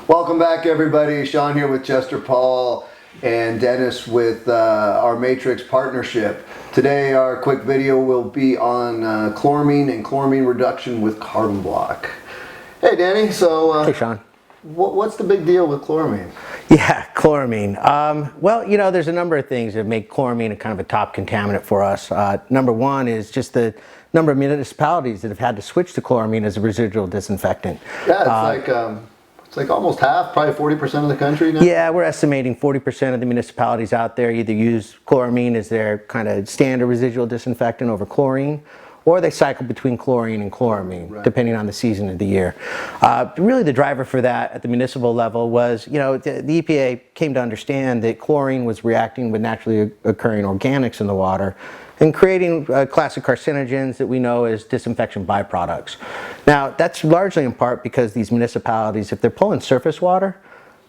Welcome back, everybody. Sean here with Chester Paul and Dennis with our MATRIKX partnership. Today our quick video will be on chloramine and chloramine reduction with carbon block. Hey Danny, so hey Sean. What's the big deal with chloramine? Yeah, chloramine. Well, you know, there's a number of things that make chloramine a kind of a top contaminant for us. Number one is just the number of municipalities that have had to switch to chloramine as a residual disinfectant. Yeah, it's like almost half, probably 40% of the country now? Yeah, we're estimating 40% of the municipalities out there either use chloramine as their kind of standard residual disinfectant over chlorine, or they cycle between chlorine and chloramine, right, depending on the season of the year. Really the driver for that at the municipal level was, you know, the EPA came to understand that chlorine was reacting with naturally occurring organics in the water and creating classic carcinogens that we know as disinfection byproducts. Now, that's largely in part because these municipalities, if they're pulling surface water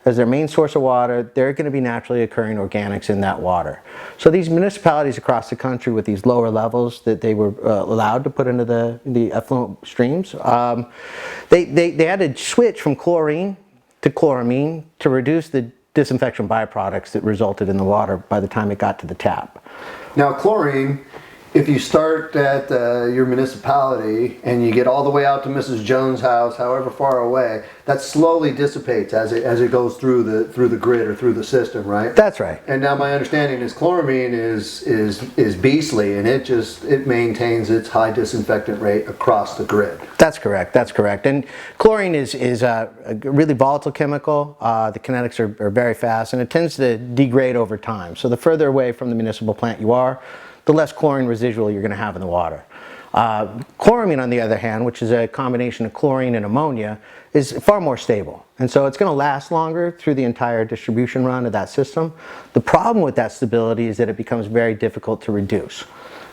as their main source of water, there are going to be naturally occurring organics in that water. So these municipalities across the country with these lower levels that they were allowed to put into the effluent streams, they had to switch from chlorine to chloramine to reduce the disinfection byproducts that resulted in the water by the time it got to the tap. Now chlorine, if you start at your municipality and you get all the way out to Mrs. Jones' house, however far away, that slowly dissipates as it goes through the grid or through the system, right? That's right. And now my understanding is chloramine is beastly, and it maintains its high disinfectant rate across the grid. That's correct. That's correct. And chlorine is a really volatile chemical. The kinetics are very fast, and it tends to degrade over time. So the further away from the municipal plant you are, the less chlorine residual you're going to have in the water. Chloramine, on the other hand, which is a combination of chlorine and ammonia, is far more stable. And so it's going to last longer through the entire distribution run of that system. The problem with that stability is that it becomes very difficult to reduce.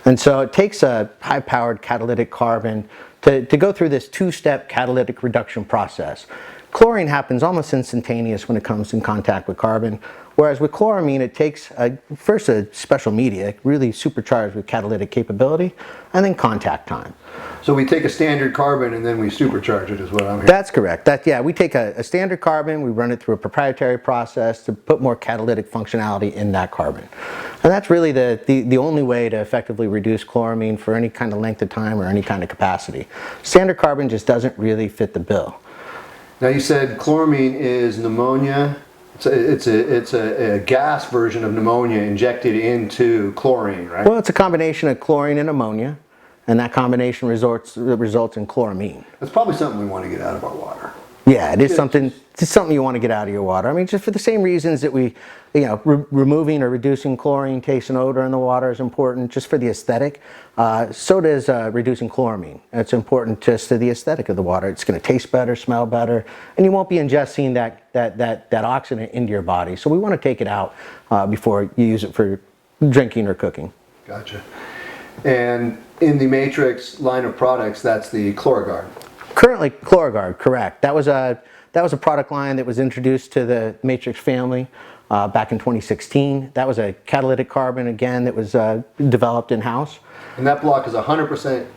And so it takes a high-powered catalytic carbon to go through this two-step catalytic reduction process. Chlorine happens almost instantaneous when it comes in contact with carbon, whereas with chloramine it takes first a special media, really supercharged with catalytic capability, and then contact time. So we take a standard carbon and then we supercharge it, is what I'm hearing. That's correct. Yeah, we take a standard carbon, we run it through a proprietary process to put more catalytic functionality in that carbon. And that's really the only way to effectively reduce chloramine for any kind of length of time or any kind of capacity. Standard carbon just doesn't really fit the bill. Now you said chloramine is pneumonia. It's a gas version of pneumonia injected into chlorine, right? Well, it's a combination of chlorine and ammonia, and that combination results in chloramine. That's probably something we want to get out of our water. Yeah, it's something you want to get out of your water. I mean, just for the same reasons that we, you know, removing or reducing chlorine, taste, and odor in the water is important just for the aesthetic. So does reducing chloramine. It's important just to the aesthetic of the water. It's going to taste better, smell better, and you won't be ingesting that oxidant into your body. So we want to take it out before you use it for drinking or cooking. Gotcha. And in the MATRIKX line of products, that's the CHLORAGUARD. Currently, CHLORAGUARD, correct. That was a product line that was introduced to the MATRIKX family back in 2016. That was a catalytic carbon, again, that was developed in-house. And that block is 100%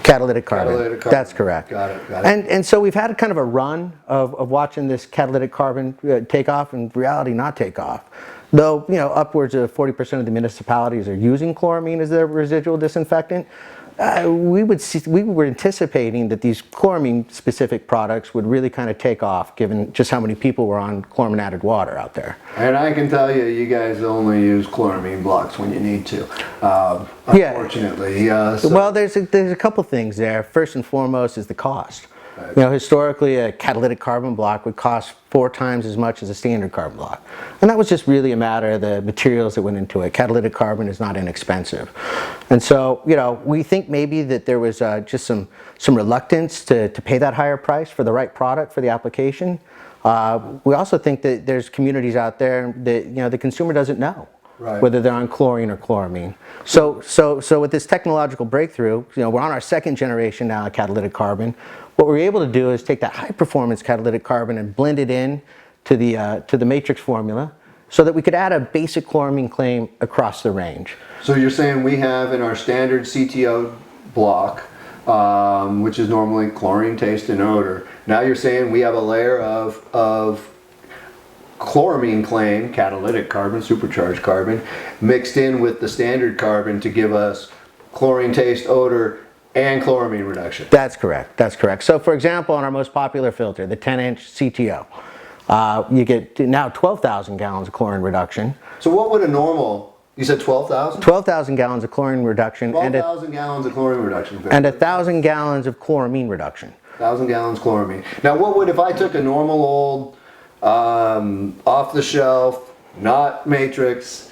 catalytic carbon. That's correct. Got it. And so we've had kind of a run of watching this catalytic carbon take off and in reality not take off. Though, you know, upwards of 40% of the municipalities are using chloramine as their residual disinfectant. We were anticipating that these chloramine-specific products would really kind of take off, given just how many people were on chloraminated water out there. And I can tell you, you guys only use chloramine blocks when you need to, unfortunately. Well, there's a couple things there. First and foremost is the cost. Right. You know, historically, a catalytic carbon block would cost 4 times as much as a standard carbon block. And that was just really a matter of the materials that went into it. Catalytic carbon is not inexpensive. And so, you know, we think maybe that there was just some reluctance to pay that higher price for the right product for the application. We also think that there's communities out there that, you know, the consumer doesn't know. Right. Whether they're on chlorine or chloramine. So with this technological breakthrough, you know, we're on our second generation now of catalytic carbon. What we're able to do is take that high performance catalytic carbon and blend it in to the MATRIKX formula so that we could add a basic chloramine claim across the range. So you're saying we have in our standard CTO block which is normally chlorine taste and odor. Now you're saying we have a layer of chloramine claim, catalytic carbon, supercharged carbon, mixed in with the standard carbon to give us chlorine taste, odor, and chloramine reduction. That's correct. That's correct. So for example, on our most popular filter, the 10-inch CTO, you get now 12,000 gallons of chlorine reduction. So what would a normal, you said 12,000? 12,000 gallons of chlorine reduction. 12,000 gallons of chlorine reduction. And 1,000 gallons of chloramine reduction. 1,000 gallons chloramine. Now what would, if I took a normal old, off the shelf, not MATRIX,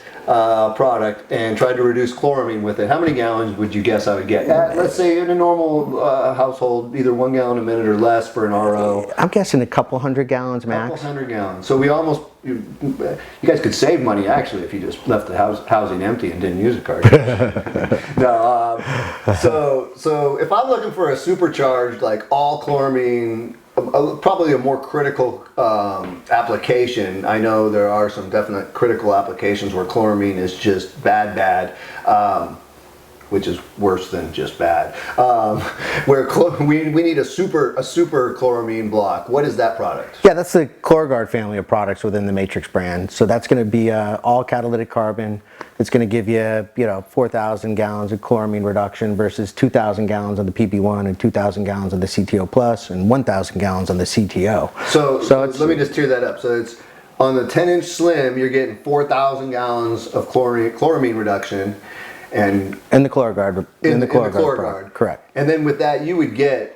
product and tried to reduce chloramine with it, how many gallons would you guess I would get? Let's say in a normal household, either 1 gallon a minute or less for an RO. I'm guessing a couple hundred gallons max. Couple hundred gallons. So we almost, you guys could save money actually if you just left the housing empty and didn't use a cartridge. No, so if I'm looking for a supercharged, like all chloramine, probably a more critical application. I know there are some definite critical applications where chloramine is just bad, which is worse than just bad. Where we need a super chloramine block. What is that product? Yeah, that's the CHLORAGUARD family of products within the MATRIX brand. So that's going to be all catalytic carbon. It's going to give you, 4,000 gallons of chloramine reduction versus 2,000 gallons on the PP1 and 2,000 gallons on the CTO Plus and 1,000 gallons on the CTO. So let me just tear that up. So it's on the 10-inch slim, you're getting 4,000 gallons of chloramine reduction. And in the CHLORAGUARD, in the CHLORAGUARD, correct. And then with that, you would get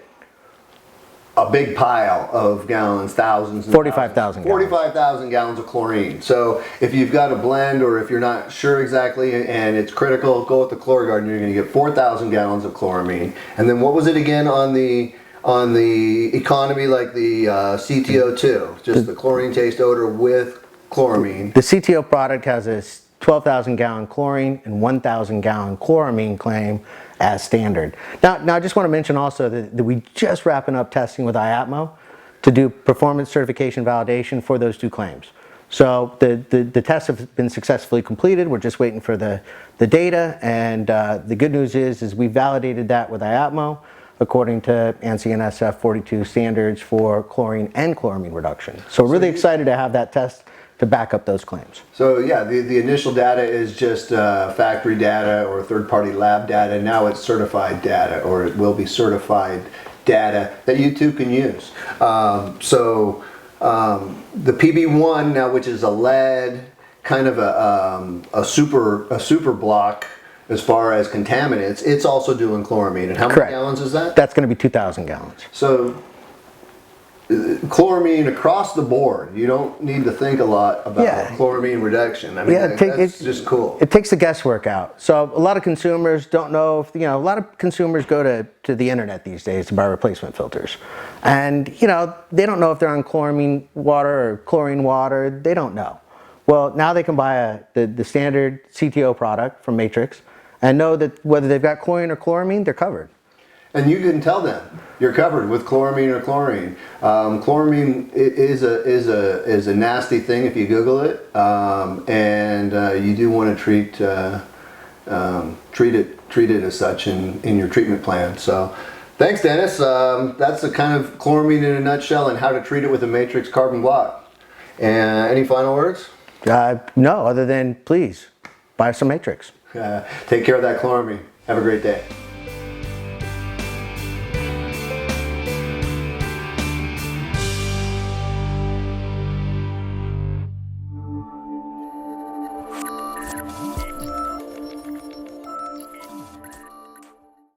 a big pile of gallons, thousands, and 45,000 gallons. 45,000 gallons of chlorine. So if you've got a blend, or if you're not sure exactly and it's critical, go with the CHLORAGUARD, and you're going to get 4,000 gallons of chloramine. And then what was it again on the economy, like the CTO2, just the chlorine taste odor with chloramine? The CTO product has a 12,000 gallon chlorine and 1,000 gallon chloramine claim as standard. Now I just want to mention also that we just wrapping up testing with IATMO to do performance certification validation for those two claims. So the tests have been successfully completed. We're just waiting for the data, and the good news is we validated that with IATMO according to ANSI and SF 42 standards for chlorine and chloramine reduction. So we're really excited to have that test to back up those claims. So yeah, the initial data is just factory data or third-party lab data. Now it's certified data, or it will be certified data that you too can use. The PB1 now, which is a lead, kind of a super block as far as contaminants, it's also doing chloramine. And how many gallons is that? That's going to be 2,000 gallons. So chloramine across the board. You don't need to think a lot about chloramine reduction. I mean, that's just cool. It takes the guesswork out. So a lot of consumers don't know if, a lot of consumers go to the internet these days to buy replacement filters. And, they don't know if they're on chloramine water or chlorine water. They don't know. Well, now they can buy the standard CTO product from MATRIX and know that whether they've got chlorine or chloramine, they're covered. And you can tell them you're covered with chloramine or chlorine. Chloramine is a nasty thing if you Google it, and you do want to treat it as such in your treatment plan. So, thanks, Dennis. That's the kind of chloramine in a nutshell and how to treat it with a MATRIX Carbon Block. And any final words? No, other than please buy some MATRIX. Take care of that chloramine. Have a great day.